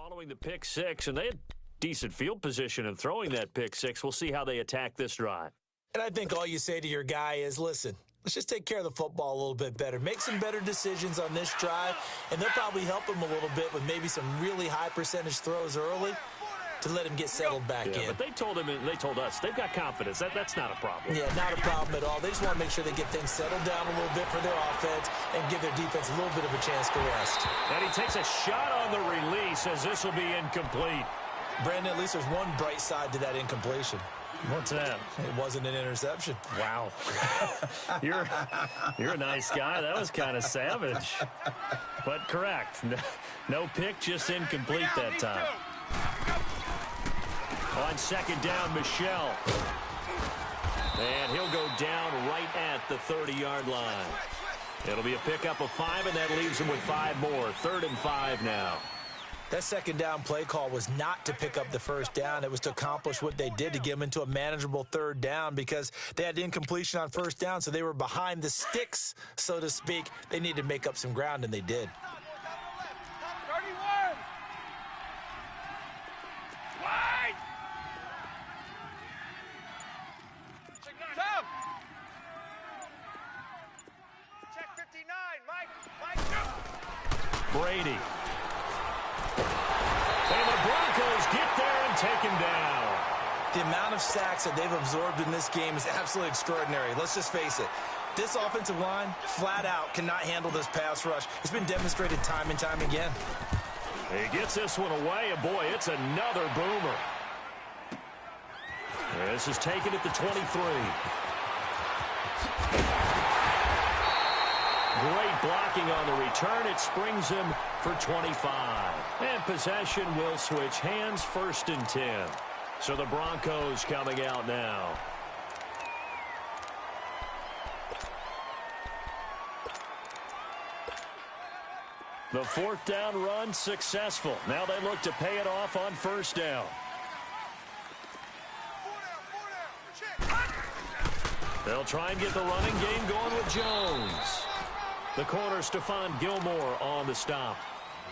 Following the pick six, and they had decent field position in throwing that pick six. We'll see how they attack this drive. And I think all you say to your guy is, listen, let's just take care of the football a little bit better. Make some better decisions on this drive, and they'll probably help him a little bit with maybe some really high percentage throws early to let him get settled back in. But they told him, and they told us, they've got confidence. That's not a problem. Yeah, not a problem at all. They just want to make sure they get things settled down a little bit for their offense and give their defense a little bit of a chance to rest. And he takes a shot on the release as this will be incomplete. Brandon, at least there's one bright side to that incompletion. What's that? It wasn't an interception. Wow. You're a nice guy. That was kind of savage. But correct. No pick, just incomplete that time. On second down, Michelle. And he'll go down right at the 30-yard line. It'll be a pickup of 5, and that leaves him with 5 more. 3rd and 5 now. That second down play call was not to pick up the first down. It was to accomplish what they did, to get them into a manageable 3rd down, because they had incompletion on first down, so they were behind the sticks, so to speak. They needed to make up some ground, and they did. 31. Wide. Tom. Check 59. Mike. Brady. And the Broncos get there and take him down. The amount of sacks that they've absorbed in this game is absolutely extraordinary. Let's just face it. This offensive line, flat out, cannot handle this pass rush. It's been demonstrated time and time again. He gets this one away, and boy, it's another boomer. This is taken at the 23. Great blocking on the return. It springs him for 25. And possession will switch hands, 1st and 10. So the Broncos coming out now. The 4th down run successful. Now they look to pay it off on 1st down. They'll try and get the running game going with Jones. The corner, Stephon Gilmore on the stop.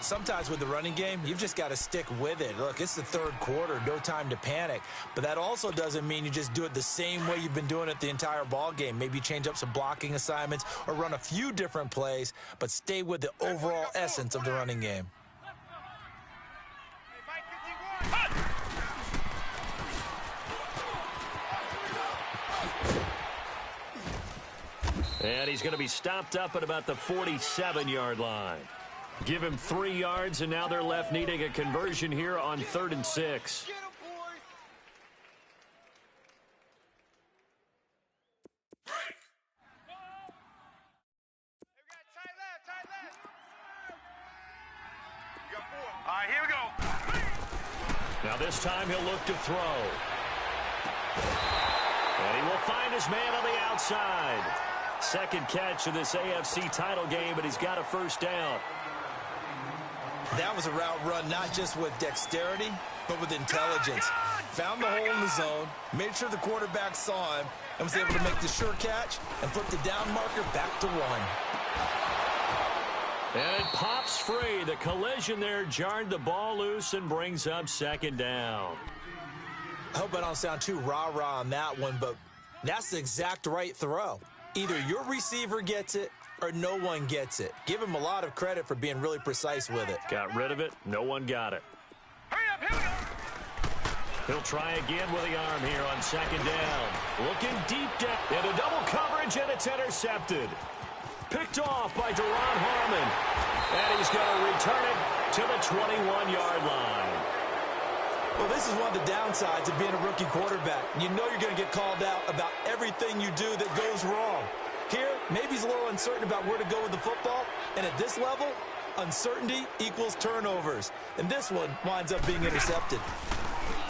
Sometimes with the running game, you've just got to stick with it. Look, it's the 3rd quarter, no time to panic. But that also doesn't mean you just do it the same way you've been doing it the entire ball game. Maybe change up some blocking assignments or run a few different plays, but stay with the overall essence of the running game. And he's going to be stopped up at about the 47-yard line. Give him 3 yards, and now they're left needing a conversion here on 3rd and 6. All right, here we go. Now this time he'll look to throw. And he will find his man on the outside. 2nd catch of this AFC title game, but he's got a 1st down. That was a route run not just with dexterity, but with intelligence. Found the hole in the zone, made sure the quarterback saw him, and was able to make the sure catch and flip the down marker back to 1. And it pops free. The collision there jarred the ball loose and brings up 2nd down. I hope I don't sound too rah-rah on that one, but that's the exact right throw. Either your receiver gets it or no one gets it. Give him a lot of credit for being really precise with it. Got rid of it. No one got it. Hurry up, here we go. He'll try again with the arm here on 2nd down. Looking deep down into double coverage, and it's intercepted. Picked off by Deron Harmon. And he's going to return it to the 21-yard line. Well, this is one of the downsides of being a rookie quarterback. You know you're going to get called out about everything you do that goes wrong. Here, maybe he's a little uncertain about where to go with the football. And at this level, uncertainty equals turnovers. And this one winds up being intercepted.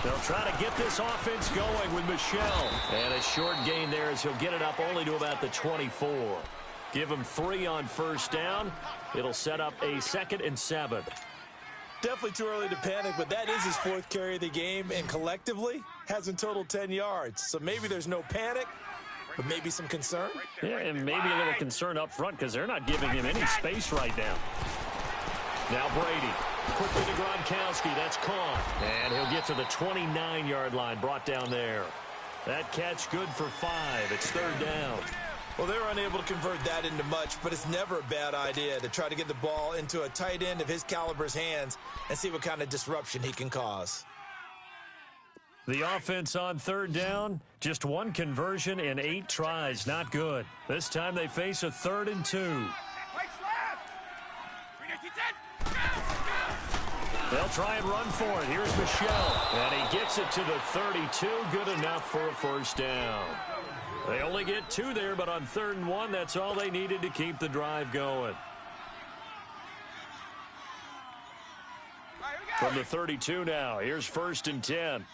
They'll try to get this offense going with Michelle. And a short gain there as he'll get it up only to about the 24. Give him 3 on 1st down. It'll set up a 2nd and 7. Definitely too early to panic, but that is his 4th carry of the game, and collectively has in total 10 yards. So maybe there's no panic, but maybe some concern. Yeah, and maybe a little concern up front because they're not giving him any space right now. Now Brady. Quickly to Gronkowski. That's caught. And he'll get to the 29-yard line, brought down there. That catch good for 5. It's third down. Well, they were unable to convert that into much, but it's never a bad idea to try to get the ball into a tight end of his caliber's hands and see what kind of disruption he can cause. The offense on third down, just one conversion in 8 tries. Not good. This time they face a 3rd and 2. They'll try and run for it. Here's Michelle. And he gets it to the 32. Good enough for a first down. They only get 2 there, but on 3rd and 1, that's all they needed to keep the drive going. From the 32 now, here's 1st and 10.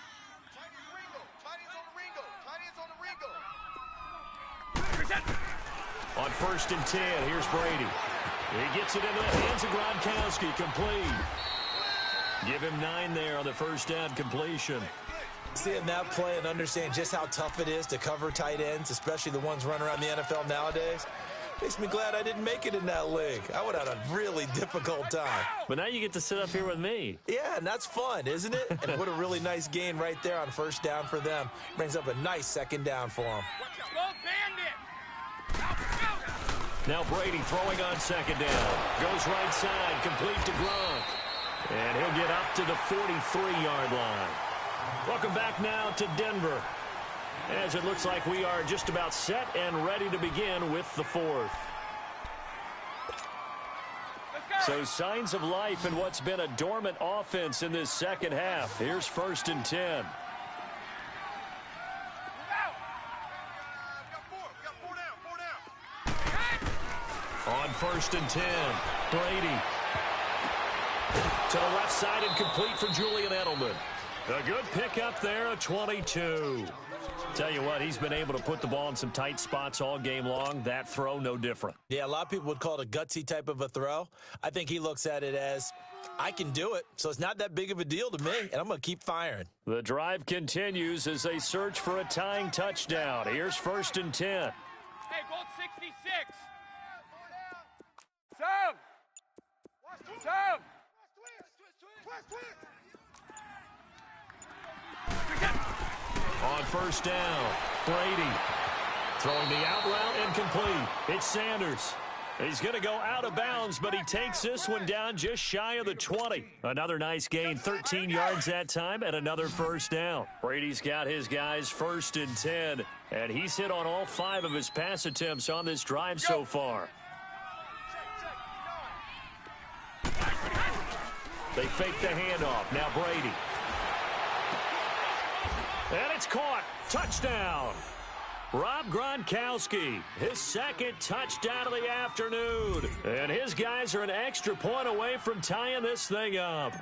On 1st and 10, here's Brady. He gets it into the hands of Gronkowski, complete. Give him 9 there on the first down completion. Seeing that play and understand just how tough it is to cover tight ends, especially the ones running around the NFL nowadays, makes me glad I didn't make it in that league. I would have had a really difficult time. But now you get to sit up here with me. Yeah, and that's fun, isn't it? And what a really nice gain right there on first down for them. Brings up a nice second down for them. Now Brady throwing on second down. Goes right side, complete to Gronk. And he'll get up to the 43-yard line. Welcome back now to Denver, as it looks like we are just about set and ready to begin with the 4th. So signs of life in what's been a dormant offense in this second half. Here's 1st and 10. On 1st and 10, Brady. To the left side and complete for Julian Edelman. A good pickup there, a 22. Tell you what, he's been able to put the ball in some tight spots all game long. That throw, no different. Yeah, a lot of people would call it a gutsy type of a throw. I think he looks at it as, I can do it, so it's not that big of a deal to me, and I'm going to keep firing. The drive continues as they search for a tying touchdown. Here's 1st and 10. Hey, Gold 66. Serve. Serve. On 1st down, Brady throwing the out route and complete. It's Sanders. He's going to go out of bounds, but he takes this one down just shy of the 20. Another nice gain, 13 yards that time, and another first down. Brady's got his guys 1st and 10, and he's hit on all 5 of his pass attempts on this drive so far. They fake the handoff. Now Brady. And it's caught. Touchdown. Rob Gronkowski, his 2nd touchdown of the afternoon. And his guys are an extra point away from tying this thing up.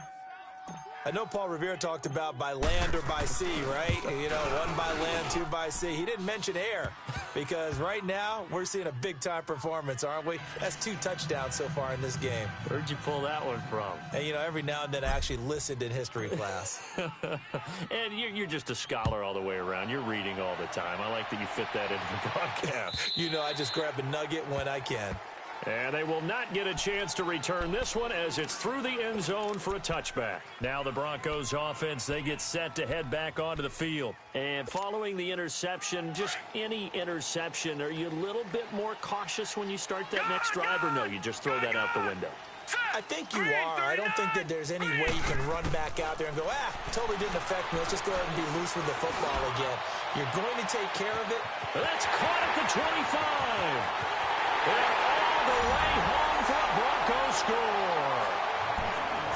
I know Paul Revere talked about by land or by sea, right? You know, 1 by land, 2 by sea. He didn't mention air because right now we're seeing a big-time performance, aren't we? That's 2 touchdowns so far in this game. Where'd you pull that one from? And, you know, every now and then I actually listened in history class. And you're just a scholar all the way around. You're reading all the time. I like that you fit that into the broadcast. You know, I just grab a nugget when I can. And they will not get a chance to return this one as it's through the end zone for a touchback. Now the Broncos offense, they get set to head back onto the field. And following the interception, just any interception, are you a little bit more cautious when you start that next drive, or no, you just throw that out the window? I think you are. I don't think that there's any way you can run back out there and go, totally didn't affect me. Let's just go ahead and be loose with the football again. You're going to take care of it. That's caught at the 25. They're all the way home for a Broncos score.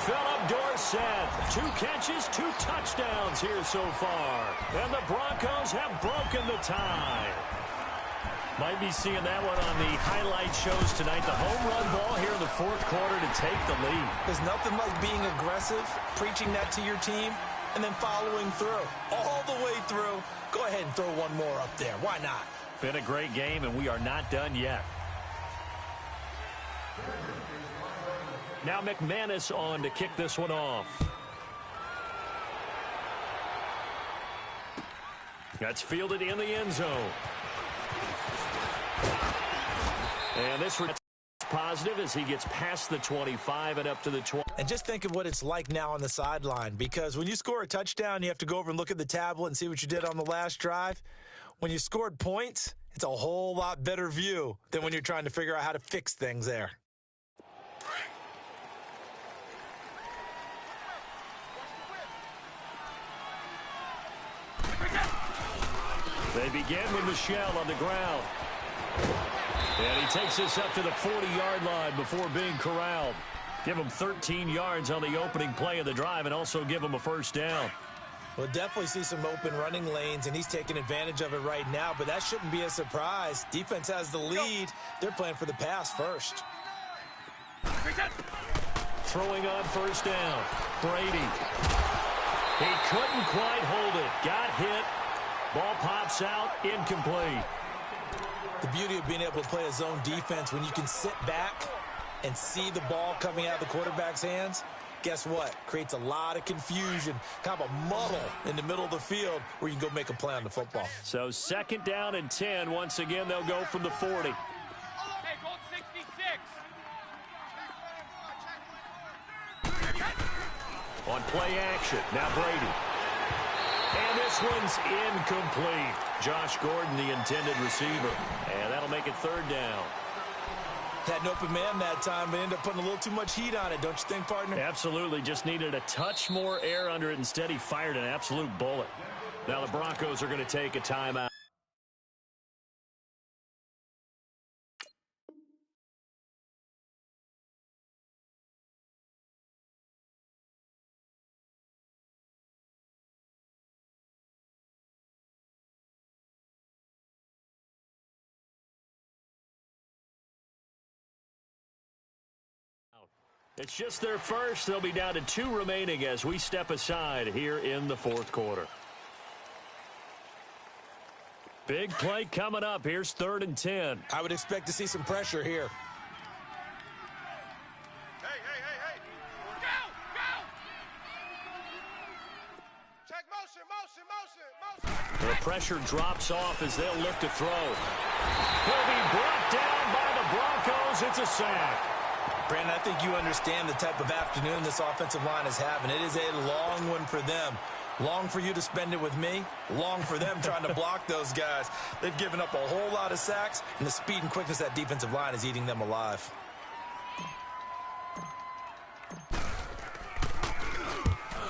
Philip Dorsett, 2 catches, 2 touchdowns here so far. And the Broncos have broken the tie. Might be seeing that one on the highlight shows tonight. The home run ball here in the 4th quarter to take the lead. There's nothing like being aggressive, preaching that to your team, and then following through. All the way through. Go ahead and throw one more up there. Why not? Been a great game, and we are not done yet. Now McManus on to kick this one off. That's fielded in the end zone. And this Positive as he gets past the 25 and up to the 20. And just think of what it's like now on the sideline, because when you score a touchdown, you have to go over and look at the tablet and see what you did on the last drive. When you scored points, it's a whole lot better view than when you're trying to figure out how to fix things there. They begin with Michelle on the ground. And he takes this up to the 40-yard line before being corralled. Give him 13 yards on the opening play of the drive and also give him a first down. We'll definitely see some open running lanes, and he's taking advantage of it right now, but that shouldn't be a surprise. Defense has the lead. They're playing for the pass first. Throwing on first down. Brady. He couldn't quite hold it. Got hit. Ball pops out. Incomplete. The beauty of being able to play a zone defense when you can sit back and see the ball coming out of the quarterback's hands, guess what? Creates a lot of confusion, kind of a muddle in the middle of the field where you can go make a play on the football. So 2nd down and 10. Once again, they'll go from the 40. Hey, goal 66. On play action. Now Brady. And this one's incomplete. Josh Gordon, the intended receiver. And that'll make it 3rd down. Had an open man that time, but ended up putting a little too much heat on it, don't you think, partner? Absolutely. Just needed a touch more air under it. Instead, he fired an absolute bullet. Now the Broncos are going to take a timeout. It's just their first. They'll be down to 2 remaining as we step aside here in the 4th quarter. Big play coming up. Here's 3rd and 10. I would expect to see some pressure here. Hey. Go! Check motion. The pressure drops off as they'll look to throw. He'll be brought down by the Broncos. It's a sack. Brandon, I think you understand the type of afternoon this offensive line is having. It is a long one for them. Long for you to spend it with me. Long for them trying to block those guys. They've given up a whole lot of sacks, and the speed and quickness of that defensive line is eating them alive.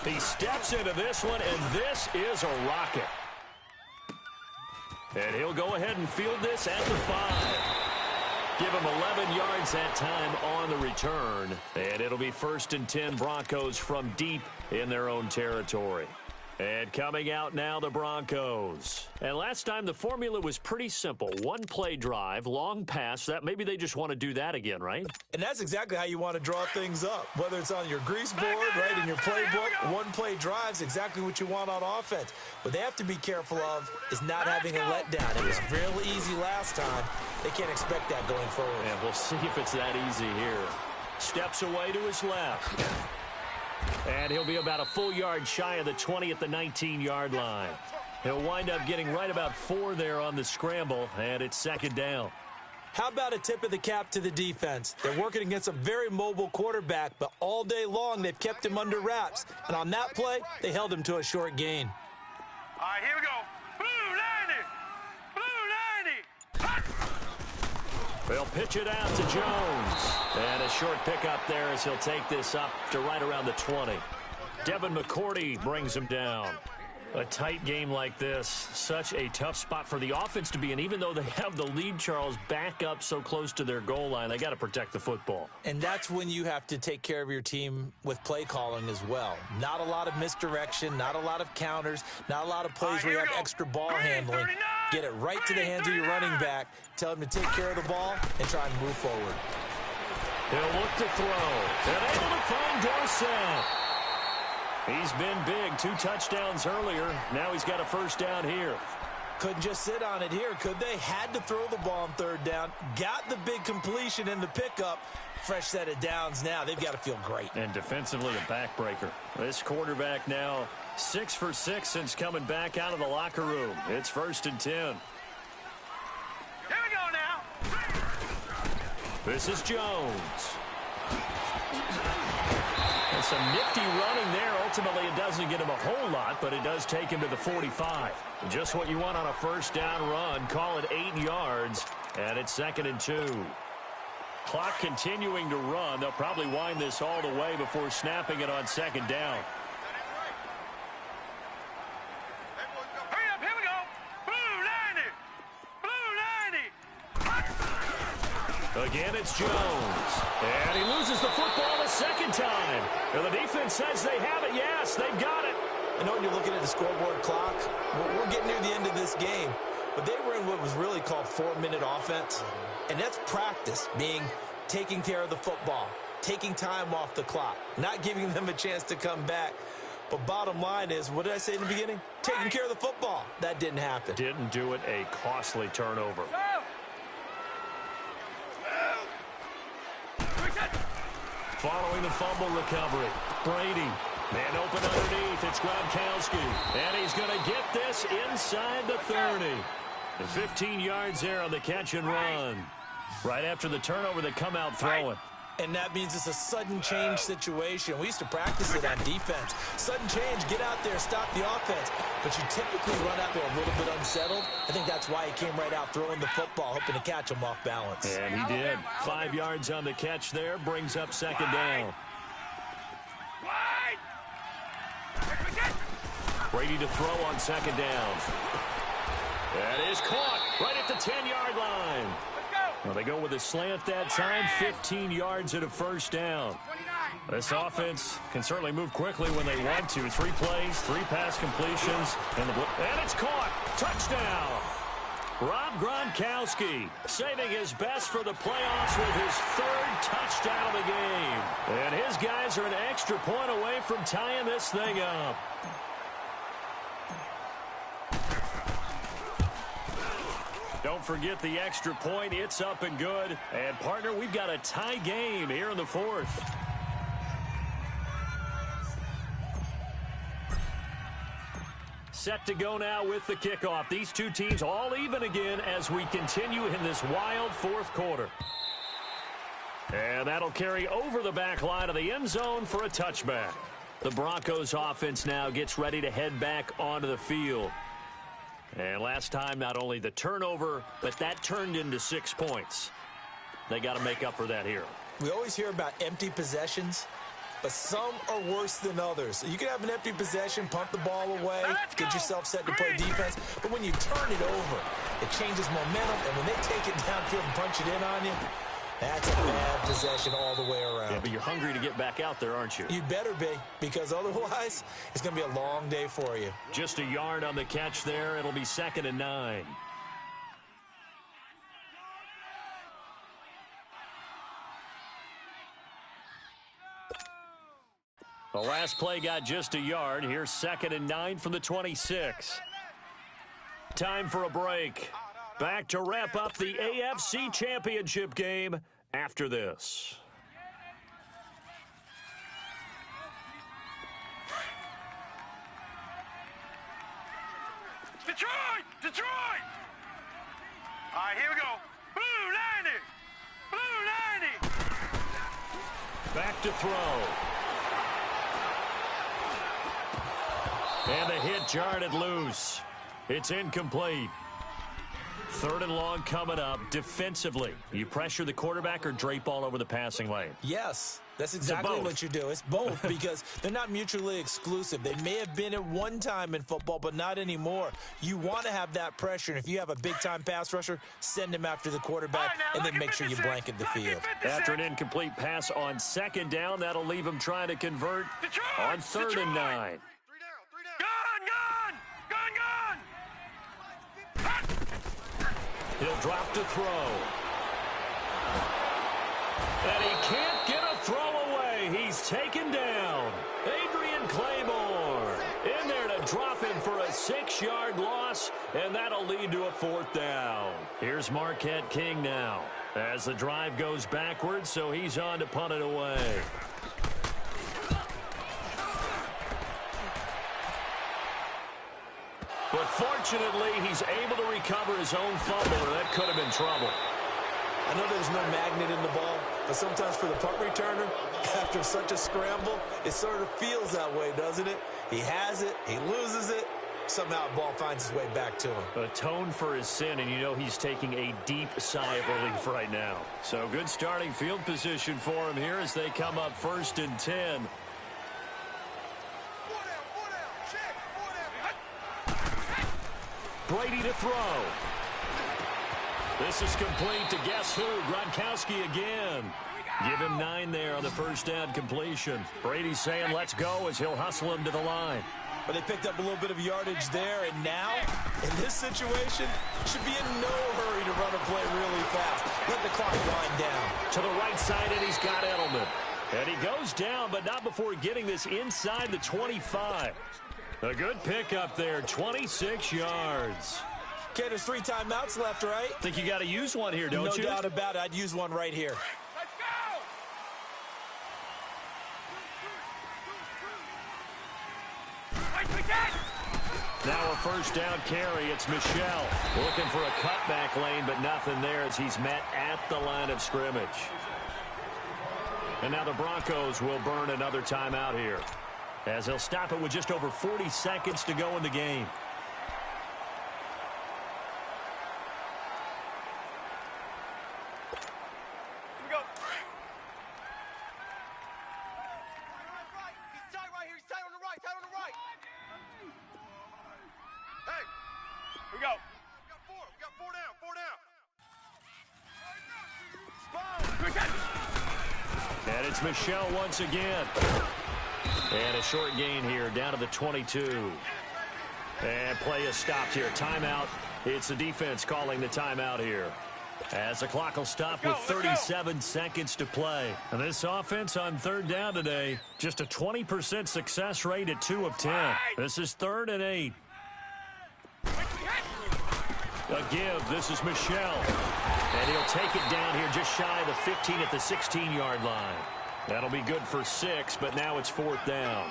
He steps into this one, and this is a rocket. And he'll go ahead and field this at the 5. Give him 11 yards that time on the return. And it'll be 1st and 10 Broncos from deep in their own territory. And coming out now, the Broncos. And last time, the formula was pretty simple. 1-play drive, long pass. That maybe they just want to do that again, right? And that's exactly how you want to draw things up. Whether it's on your grease board, right, in your playbook, 1-play drive is exactly what you want on offense. What they have to be careful of is not having a letdown. It was real easy last time. They can't expect that going forward. And we'll see if it's that easy here. Steps away to his left. And he'll be about a full yard shy of the 20 at the 19-yard line. He'll wind up getting right about 4 there on the scramble, and it's 2nd down. How about a tip of the cap to the defense? They're working against a very mobile quarterback, but all day long they've kept him under wraps. And on that play, they held him to a short gain. All right, here we go. Blue 90. They'll pitch it out to Jones. And a short pickup there as he'll take this up to right around the 20. Devin McCourty brings him down. A tight game like this, such a tough spot for the offense to be in. Even though they have the lead, Charles, back up so close to their goal line, they got to protect the football. And that's when you have to take care of your team with play calling as well. Not a lot of misdirection, not a lot of counters, not a lot of plays where you have extra ball handling. Get it right to the hands of your running back. Tell him to take care of the ball and try and move forward. He'll look to throw. And able to find Dorsett. He's been big. 2 touchdowns earlier. Now he's got a first down here. Couldn't just sit on it here, could they? Had to throw the ball on 3rd down. Got the big completion in the pickup. Fresh set of downs now. They've got to feel great. And defensively, a backbreaker. This quarterback now 6 for 6 since coming back out of the locker room. It's 1st and 10. Here we go now. This is Jones. And some nifty running there. Ultimately, it doesn't get him a whole lot, but it does take him to the 45. Just what you want on a first down run. Call it 8 yards, and it's 2nd and 2. Clock continuing to run. They'll probably wind this all the way before snapping it on 2nd down. Hurry up, here we go. Blue 90. Again, it's Jones. And he loses the football a second time. And the defense says they have it. Yes, they've got it. I know when you're looking at the scoreboard clock, we're getting near the end of this game. But they were in what was really called 4-minute offense. And that's practice, being taking care of the football, taking time off the clock, not giving them a chance to come back. But bottom line is, what did I say in the beginning? Taking care of the football. That didn't happen. Didn't do it. A costly turnover. Following the fumble recovery, Brady. Man open underneath. It's Gronkowski. And he's going to get this inside the 30. And 15 yards there on the catch and run. Right after the turnover, they come out throwing. And that means it's a sudden change situation. We used to practice it on defense. Sudden change, get out there, stop the offense. But you typically run out there a little bit unsettled. I think that's why he came right out throwing the football, hoping to catch him off balance. And he did. 5 yards on the catch there, brings up 2nd down. Brady to throw on 2nd down. That is caught right at the 10-yard line. Well, they go with a slant that time, 15 yards and a first down. This offense can certainly move quickly when they want to. 3 plays, 3 pass completions, and it's caught. Touchdown. Rob Gronkowski saving his best for the playoffs with his 3rd touchdown of the game. And his guys are an extra point away from tying this thing up. Don't forget the extra point. It's up and good. And, partner, we've got a tie game here in the 4th. Set to go now with the kickoff. These two teams all even again as we continue in this wild 4th quarter. And that'll carry over the back line of the end zone for a touchback. The Broncos offense now gets ready to head back onto the field. And last time, not only the turnover, but that turned into 6 points. They got to make up for that here. We always hear about empty possessions, but some are worse than others. You can have an empty possession, pump the ball away, get yourself set to play defense, but when you turn it over, it changes momentum, and when they take it downfield and punch it in on you, that's a bad possession all the way around. Yeah, but you're hungry to get back out there, aren't you? You better be, because otherwise, it's going to be a long day for you. Just a yard on the catch there. It'll be 2nd and 9. The last play got just a yard. Here's 2nd and 9 from the 26. Time for a break. Back to wrap up the AFC Championship game after this. Detroit! Detroit! All right, here we go. Blue 90! Blue 90! Back to throw. And the hit jarred it loose. It's incomplete. 3rd and long coming up. Defensively, you pressure the quarterback or drape all over the passing lane? Yes, that's exactly what you do. It's both because they're not mutually exclusive. They may have been at one time in football, but not anymore. You want to have that pressure, and if you have a big-time pass rusher, send him after the quarterback, and then make sure you blanket the field. After an incomplete pass on 2nd down, that'll leave him trying to convert on 3rd and 9. He'll drop to throw. And he can't get a throw away. He's taken down. Adrian Claymore in there to drop him for a 6-yard loss, and that'll lead to a 4th down. Here's Marquette King now as the drive goes backwards, so he's on to punt it away. But fortunately, he's able to recover his own fumble, or that could have been trouble. I know there's no magnet in the ball, but sometimes for the punt returner, after such a scramble, it sort of feels that way, doesn't it? He has it, he loses it, somehow the ball finds its way back to him. Atoned for his sin, and you know he's taking a deep sigh of relief right now. So good starting field position for him here as they come up 1st and 10. Brady to throw. This is complete to guess who? Gronkowski again. Give him 9 there on the first down completion. Brady's saying let's go as he'll hustle him to the line. But they picked up a little bit of yardage there, and now, in this situation, should be in no hurry to run a play really fast. Let the clock wind down. To the right side, and he's got Edelman. And he goes down, but not before getting this inside the 25. A good pickup there, 26 yards. Okay, there's 3 timeouts left, right? Think you got to use one here, don't you? No doubt about it. I'd use one right here. Let's go! Now a first down carry. It's Michel looking for a cutback lane, but nothing there as he's met at the line of scrimmage. And now the Broncos will burn another timeout here, as they'll stop it with just over 40 seconds to go in the game. Here we go. He's tight right here. He's tight on the right. Tight on the right. Hey. Here we go. We got 4. We got 4 down. 4 down. And it's Michel once again. And a short gain here down to the 22. And play is stopped here. Timeout. It's the defense calling the timeout here, as the clock will stop with 37 seconds to play. And this offense on 3rd down today, just a 20% success rate at 2 of 10. This is 3rd and 8. A give. This is Michel. And he'll take it down here just shy of the 15 at the 16-yard line. That'll be good for 6, but now it's 4th down.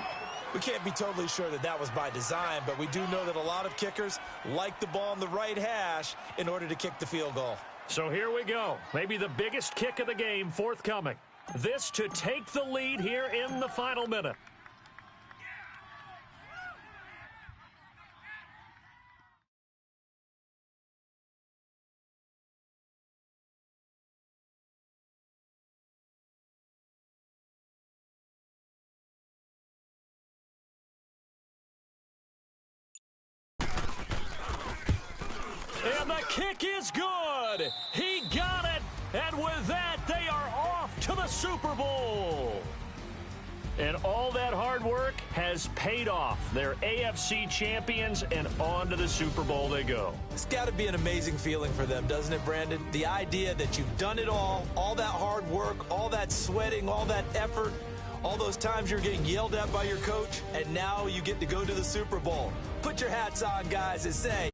We can't be totally sure that that was by design, but we do know that a lot of kickers like the ball on the right hash in order to kick the field goal. So here we go. Maybe the biggest kick of the game forthcoming. This to take the lead here in the final minute. And the kick is good. He got it. And with that, they are off to the Super Bowl. And all that hard work has paid off. They're AFC champions, and on to the Super Bowl they go. It's got to be an amazing feeling for them, doesn't it, Brandon? The idea that you've done it all that hard work, all that sweating, all that effort, all those times you're getting yelled at by your coach, and now you get to go to the Super Bowl. Put your hats on, guys, and say...